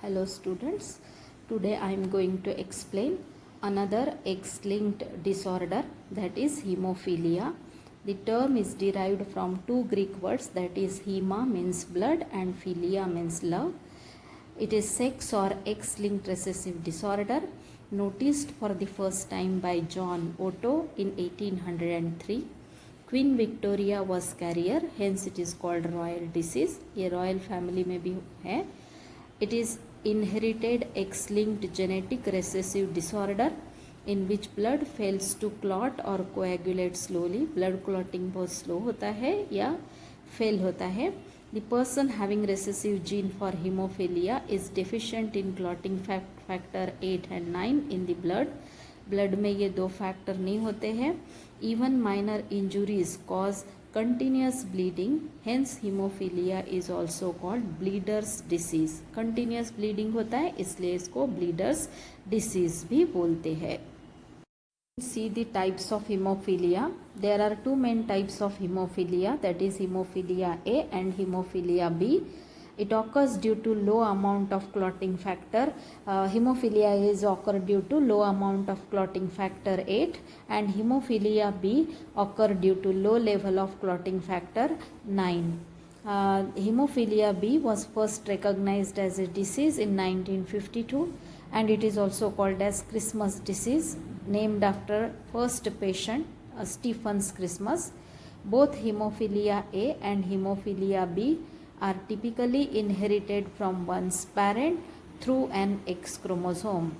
Hello students, today I am going to explain another X-linked disorder, that is hemophilia. The term is derived from two Greek words, that is hema means blood and philia means love. It is sex or X-linked recessive disorder noticed for the first time by John Otto in 1803. Queen Victoria was carrier, hence it is called royal disease. A royal family में भी है. It is inherited X-linked genetic recessive disorder in which blood fails to clot or coagulate slowly. Blood clotting बहुत slow होता है या fail होता है. The person having recessive gene for hemophilia is deficient in clotting factor 8 and 9 in the blood. Blood में ये दो factor नहीं होते हैं. Even minor injuries cause continuous bleeding, hence hemophilia is also called bleeders disease. Continuous bleeding होता है इसलिए इसको bleeders disease भी बोलते हैं. See the types of hemophilia. There are two main types of hemophilia, that is hemophilia A and hemophilia B. It occurs due to low amount of clotting factor. Hemophilia A is occur due to low amount of clotting factor 8 and hemophilia B occur due to low level of clotting factor 9. Hemophilia B was first recognized as a disease in 1952 and it is also called as Christmas disease, named after first patient Stephen's Christmas. Both hemophilia A and hemophilia B are typically inherited from one's parent through an X chromosome.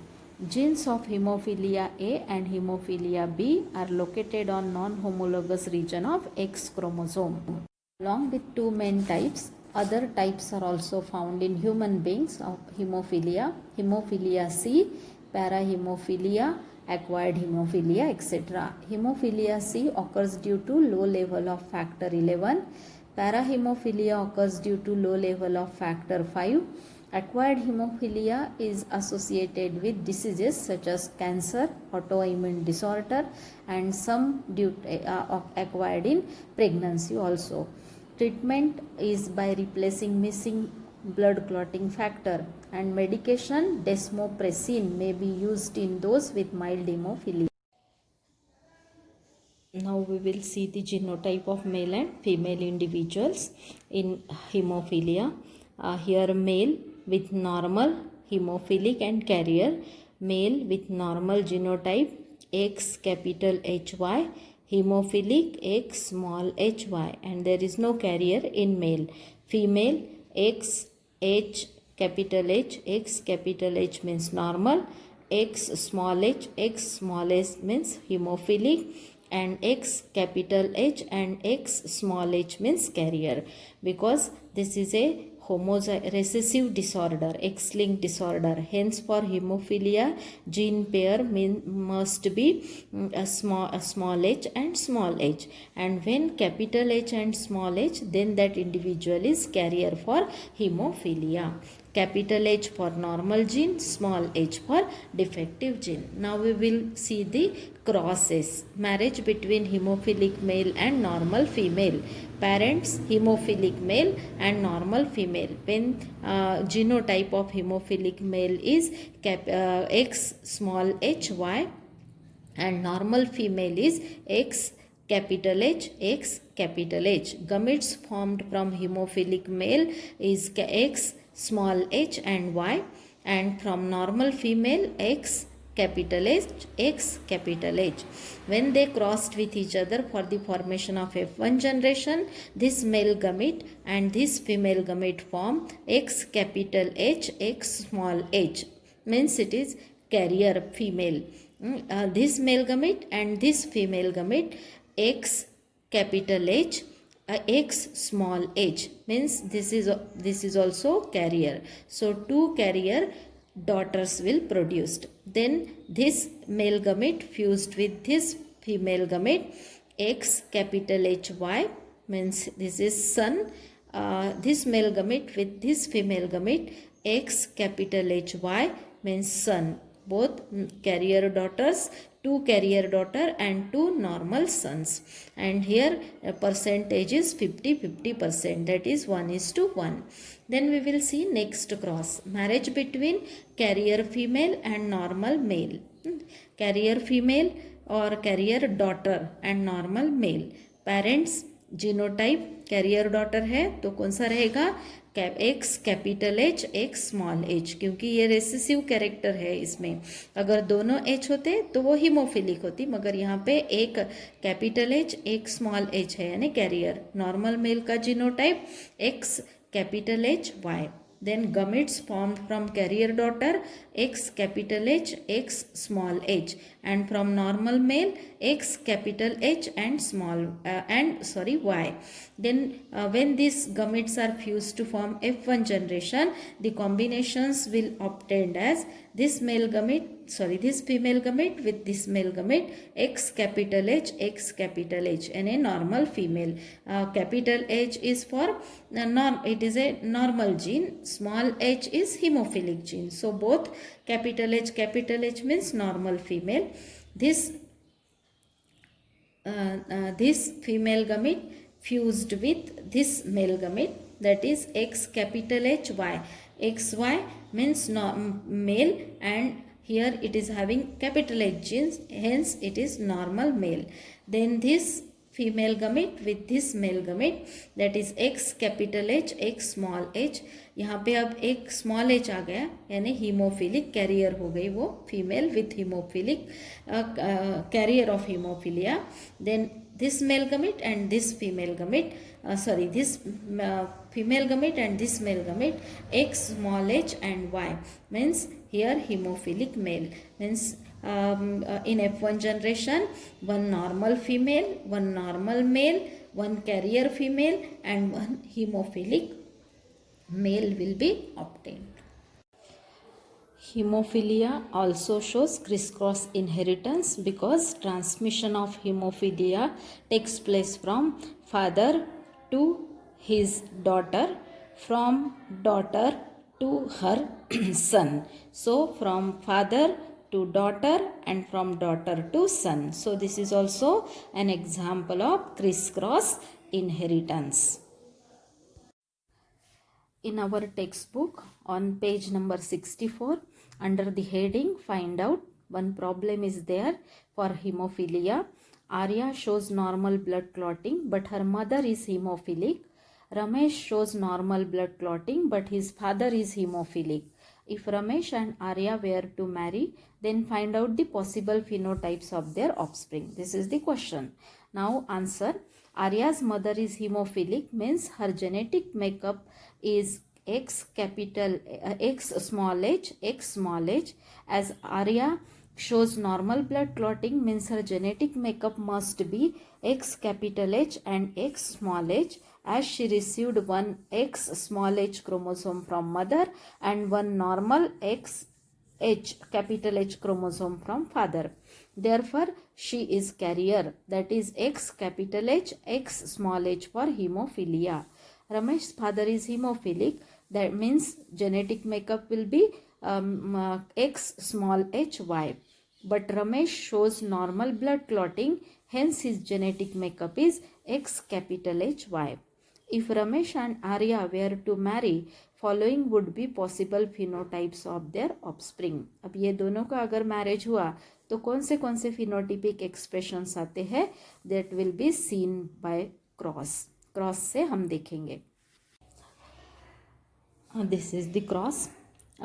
Genes of hemophilia A and hemophilia B are located on non-homologous region of X chromosome. Along with two main types, other types are also found in human beings of hemophilia. Hemophilia C, parahemophilia, acquired hemophilia, etc. Hemophilia C occurs due to low level of factor 11. Parahemophilia occurs due to low level of factor 5. Acquired hemophilia is associated with diseases such as cancer, autoimmune disorder, and some acquired in pregnancy also. Treatment is by replacing missing blood clotting factor, and medication desmopressin may be used in those with mild hemophilia. Now we will see the genotype of male and female individuals in hemophilia. Here male with normal hemophilic and carrier, male with normal genotype X capital HY, hemophilic X small hy, and there is no carrier in male. Female X H capital H, X capital H means normal, X small h means hemophilic, and X capital H and X small h means carrier, because this is a recessive disorder, X-linked disorder. Hence for hemophilia, gene pair must be a small h and small h, and when capital H and small h, then that individual is carrier for hemophilia. Capital H for normal gene, small h for defective gene. Now we will see the crosses. Marriage between hemophilic male and normal female. Parents hemophilic male and normal female. When genotype of hemophilic male is X small hy and normal female is X capital H, X capital H. Gametes formed from hemophilic male is X small h and y, and from normal female X capital H, X capital H. When they crossed with each other for the formation of F1 generation, this male gamete and this female gamete form X capital H, X small h, means it is carrier female. This male gamete and this female gamete X capital H, X small h, means this is also carrier. So two carrier daughters will produced. Then this male gamete fused with this female gamete X capital HY, means this is son. This male gamete with this female gamete X capital HY means son. Both carrier daughters, two carrier daughter and two normal sons, and here percentage is 50-50%, that is 1:1. Then we will see next cross, marriage between carrier female and normal male. Carrier female or carrier daughter and normal male. Parents genotype carrier daughter है तो कौन सा रहेगा, X capital H X small H, क्योंकि ये recessive character है इसमें. अगर दोनों एच होते तो वो हीमोफिलिक होती, मगर यहाँ पे एक कैपिटल एच एक स्मॉल एच है यानी कैरियर. नॉर्मल मेल का genotype X capital H Y. Then gametes formed from carrier daughter X capital H X small h, and from normal male X capital H and Y. Then when these gametes are fused to form F1 generation, the combinations will obtained as this female gamete with this male gamete X capital H X capital H and a normal female. Capital H is for it is a normal gene, small h is hemophilic gene. So both capital H means normal female. This female gamete fused with this male gamete, that is X capital H Y. XY means male, and here it is having capital H genes, hence it is normal male. Then this female gamete with this male gamete, that is X capital H X small h. यहाँ पे अब एक small H आ गया यानी haemophilic career हो गई वो female with hemophilic carrier of hemophilia. Then this male gamete and this female gamete, this female gamete and this male gamete X small h and Y, means here hemophilic male, means in F1 generation one normal female, one normal male, one carrier female and one hemophilic male will be obtained. Hemophilia also shows crisscross inheritance because transmission of hemophilia takes place from father to his daughter, from daughter to her son. So from father to daughter and from daughter to son. So this is also an example of crisscross inheritance. In our textbook on page number 64, under the heading find out, one problem is there for hemophilia. Arya shows normal blood clotting but her mother is hemophilic. Ramesh shows normal blood clotting but his father is hemophilic. If Ramesh and Arya were to marry, then find out the possible phenotypes of their offspring. This is the question. Now answer. Arya's mother is hemophilic, means her genetic makeup is X capital X small h X small h. As Arya shows normal blood clotting, means her genetic makeup must be X capital H and X small h, as she received one X small h chromosome from mother and one normal X H capital H chromosome from father. Therefore, she is carrier, that is X capital H X small h for hemophilia. Ramesh's father is hemophilic, that means genetic makeup will be X small h Y. But Ramesh shows normal blood clotting, hence his genetic makeup is X capital H Y. If Ramesh and Arya were to marry, following would be possible phenotypes of their offspring. अब ये दोनों का अगर marriage हुआ तो कौन से phenotypic expressions आते हैं, that will be seen by cross. Cross से हम देखेंगे. This is the cross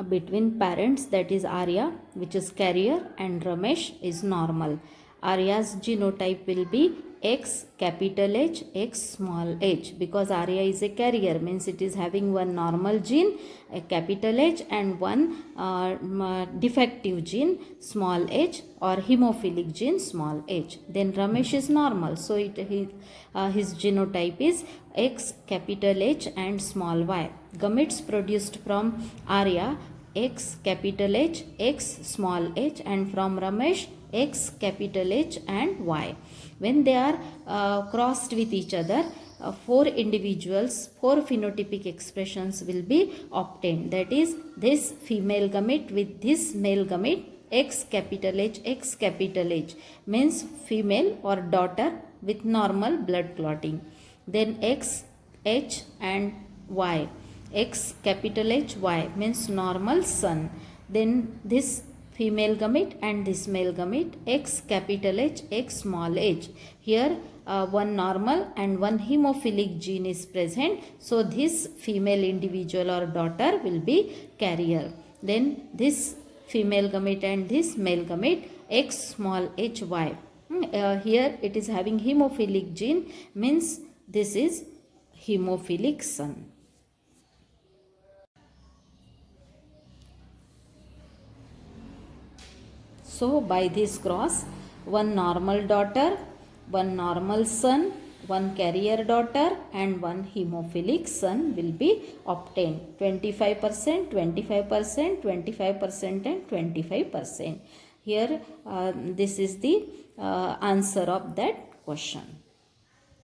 between parents, that is Arya, which is carrier, and Ramesh is normal. Arya's genotype will be X capital H X small h, because Arya is a carrier, means it is having one normal gene a capital H and one defective gene small h, or hemophilic gene small h. Then Ramesh is normal, so his genotype is X capital H and small y. Gametes produced from Arya X capital H X small h, and from Ramesh X capital H and Y. When they are crossed with each other, 4 individuals, 4 phenotypic expressions will be obtained. That is, this female gamete with this male gamete X capital H means female or daughter with normal blood clotting. Then X, H and Y. X capital H Y means normal son. Then this female gamete and this male gamete, X capital H, X small h. Here one normal and one hemophilic gene is present. So this female individual or daughter will be carrier. Then this female gamete and this male gamete, X small h y. Here it is having hemophilic gene, means this is hemophilic son. So by this cross, one normal daughter, one normal son, one carrier daughter and one hemophilic son will be obtained. 25%, 25%, 25% and 25%. Here this is the answer of that question.